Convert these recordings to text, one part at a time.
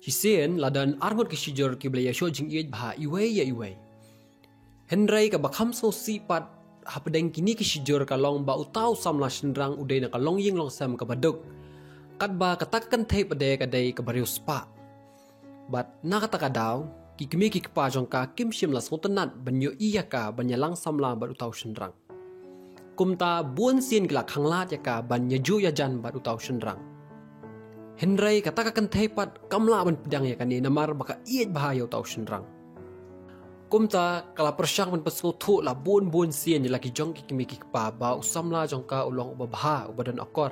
Hisien ladan arngot ke shijor ki blaya sho jing iej bha iwei ya iwei. Henry ka bakham so sipat hapdeng kini ki shijor ka long ba utau samla shendrang udai na ka long ying long sam ka baduk. Kat ba katakan thei pade ka dei ka bariu spa. Bat na kata ka daw ki kimi ki pa jong ka kim shim la sotanat banyo iya ka banyalang samla ba utau shendrang. Kumta buon sien ki la khanglat ya ka ban ju ya jan ba utau shendrang. Henry kata kan tepat kamla ban pedang ya kani namar baka iet bahaya tau shendrang. Kumta kala persyang ban pasko thu la bon sien laki jong ki kimi ki pa ba usamla jong ka ulong ubah ubadan akor.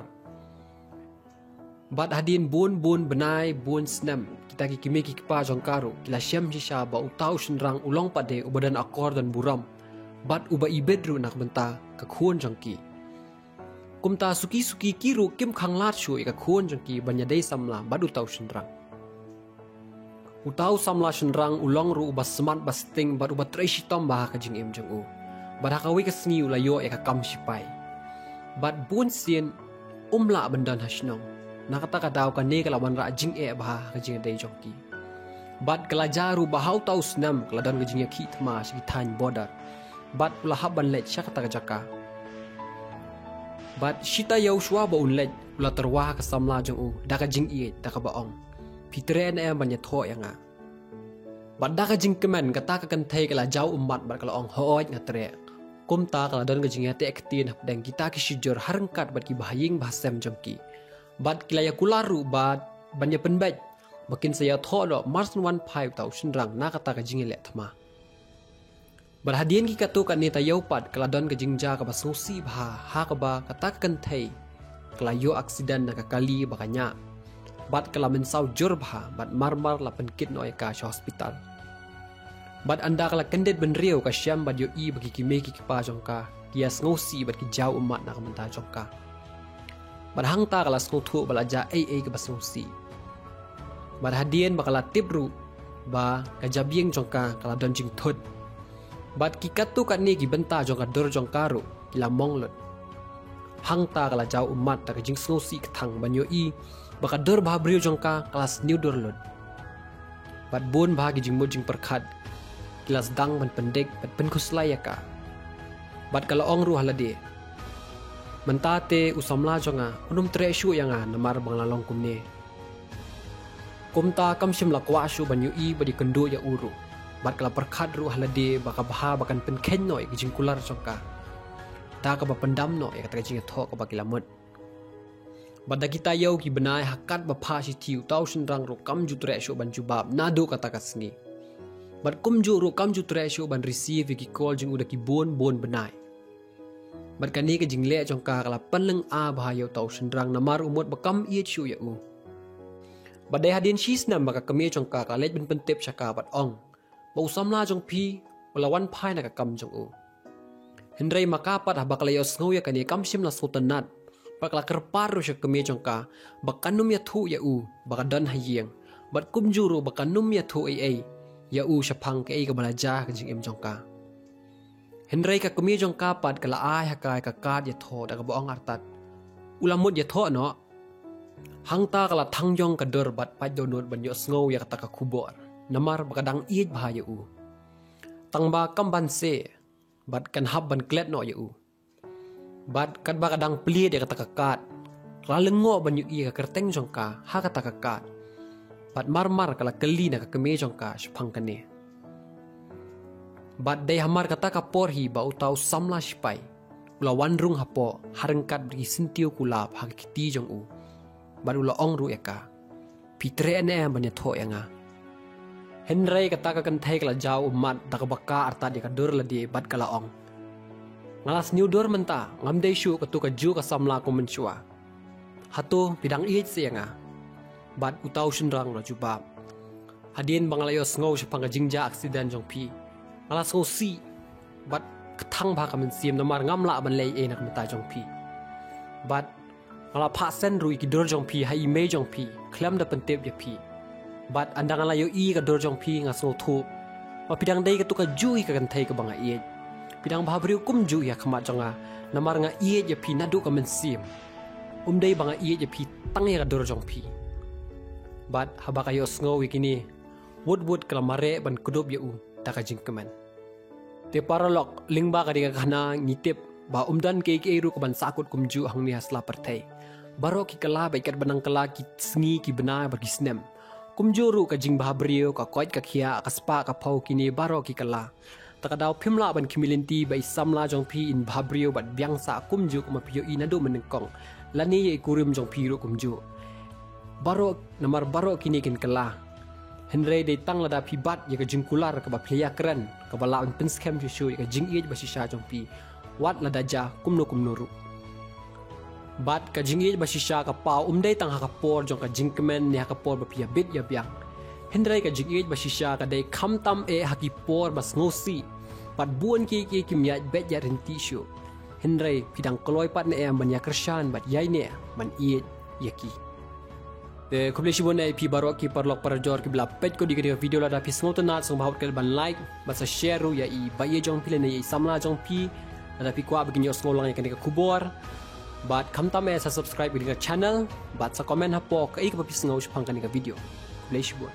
Bat hadin bon benai bon snam kita ki kimi ki pa jong karu kila syam shisha ba utau shendrang ulong pade ubadan akor dan buram. Bat uba ibedru nak benta ka khun jong ki. Kumta suki kiru kim khanglat shu ika khun jengki banyadai samla badu tau shendrang. Utau samla shendrang ulong ru ubas semat basting badu batrai shitom bah ka jing em jeng u. Bad hakawi ka sngi ulayo ika kam shipai. Bad bun sien umla bandan hashnong. Nakata ka daw ka ne kalaban ra jing e bah ka jing dai jongki. Bad kalajaru bahau tau snam kaladan ka jing ki thma shi than border. Bad ulahab ban let syakata ka jaka. Bat shita yau shwa ba unlej ula terwah ka samla jong u daka jing iet daka baong pitre na banya tho yanga bat daka jing kemen kata ka kan thai kala jau umat bat kala ong hooj ngatre kumta kala don ka jing ate ektin hapdang kita ki shijor harangkat bat ki bahaying bahasem jongki bat kila ya kularu bat banya penbaj bakin saya tho lo mars 15 tau shendrang na kata ka jing le thma Berhadian ki katu kan neta yaupat keladon ke jingja ke basusi bah ha ke ba katakan thei kelayo aksiden na kali bakanya bat kala mensau jur bah bat marmar la penkit no ka hospital bat anda kala kendet benriu ka syam bat yo i bagi kimi ki pa jongka kias ngosi bat ki jau umat na kamenta jongka bat hangta kala skothu balaja ke basusi berhadian bakala tibru ba kajabieng jongka kala don jing thut Bat kikatu kat ni ki benta jong kador jong karu kila monglot. Hangta kala jau umat tak jing snosi ketang banyo i baka dor bah brio jong ka kelas new dor lot. Bat bon bah ki jing mo jing perkhat kelas dang ban pendek bat pen kuslaya ka. Bat kala ong ru halade. Mentate usamla jonga unum tre shu yanga namar bang lalong kumne. Kumta kam shim lakwa shu banyo i badi kendo ya uru. Bat kala perkhat ru halade baka baha bakan penken no ik jing kular jongka ta ka ba pendam no ik ta jing tho ka ba kilamut bada kita yau ki benai hakat ba pha si tiu tau shendrang ru kam ju tre shu ban jubab nado kata kasni bat kum ju ru kam ju tre shu ban receive ki call jing uda ki bon benai bat kani ka jing le jongka kala panleng a ba yau tau shendrang namar umut ba kam ie shu ya u badai hadin shis nam baka kami jongka ka let ben pentep chaka bat ong Bau samla jong pi ulawan pai na kakam jong u. Henry makapat habak layo sngow ya kani kam shim la sultanat. Bakla kerparu siya kami jong ka bakanum ya thu ya u baka dan hayeng. Bat kumjuru bakanum ya thu ay ya u siya pang kay kabalaja ka jing im jong ka. Henry ka kami jong kapat kala ay hakay kakad ya tho da kabuang artat. Ulamod ya tho no. Hangta kala tangyong kador bat padonod banyo sngow ya kataka kubor. Namar bakadang iit bahaya u. Tangba kamban se, bat kan hab ban klet no ya u. Bat kad bakadang pli dia kata kakat. Lalengo ban yu i ka kerteng jongka ha kata kakat. Bat marmar kala keli na kakeme jongka shpang kane. Bat day hamar kata kaporhi ba utau samla shipai. Ula wanrung hapo harengkat beri sintiu kulap ha kiti jong u. Bat ula ong ru eka. Pitre ene banyak tho yanga. Henry kata ka kan thai kala jau umat dakabaka arta di kadur la di bat kala ong. Ngalas new dor menta ngamdei shu katu ka ju ka samla ko menchua. Hatu bidang iit sianga. Bat utau shendrang la jubab. Hadin bangalayo sngow sa pangajingja aksiden jong pi. Ngalas ngo si bat ketang ba ka mensim namar ngamla ban lei e nak meta jong pi. Bat ngala pa sen ru ikidor jong pi hai me jong pi klam da pentep ya pi. Bat andang layo i ka dorjong pi nga so thu ma pidang dai ka tu ka ju ka kan thai ka banga i pidang ba briu kum ju ya khama jonga namar nga i ya pi nadu ka men sim dai banga i ya pi tang ya ka dorjong pi Bat haba kayo sngo wikini. Wood kelamare ban kudup ya taka jingkeman. Te paralok lingba kadinga kana ngitip ba umdan ke ru kaban sakut kumju hang ni hasla pertai. Baro ki kala baikat banang kala ki sngi ki bena bergisnem. Kumju ru ka jing bahabrio ka koit ka khia ka spa ka phau kini baro ki kala. Takadaw pimla ban kimilinti bai samla jong pi in bahabrio bat biangsa kumju kuma pio inado menengkong. Lani ye kurim jong pi ru kumju. Baro namar baro kini kin kala. Henry day tang lada pibat ya ka jingkular ka ba playa keren ka ba laun penskem shu ya ka jing ej ba shisha jong pi wat lada ja kumno ru bat ka jing ej ba shisha ka pa umdai tang ha ka por jong ka jingkemen ya ka por ba pia bit ya biang Henry ka jing ej ba shisha ka dai kham tam e ha ki por ba ngosi pat buon ki kimya bet ya renti shu Henry pidang koloi pat ne am ban ya kershan bat yai ne man ej yaki de kublishi bonai pi barok ki parlok parjor ki bla pet ko diga video la da pi smot na song bahut kel ban like basa share ru ya i baye jong pi le ne i samla jong pi da pi kwa begin yo ngolang ya kan ka kubor bat kham ta me sa subscribe bi channel bat sa comment ha po ka ik pa pi sngo shpang kan ka video kublishi bon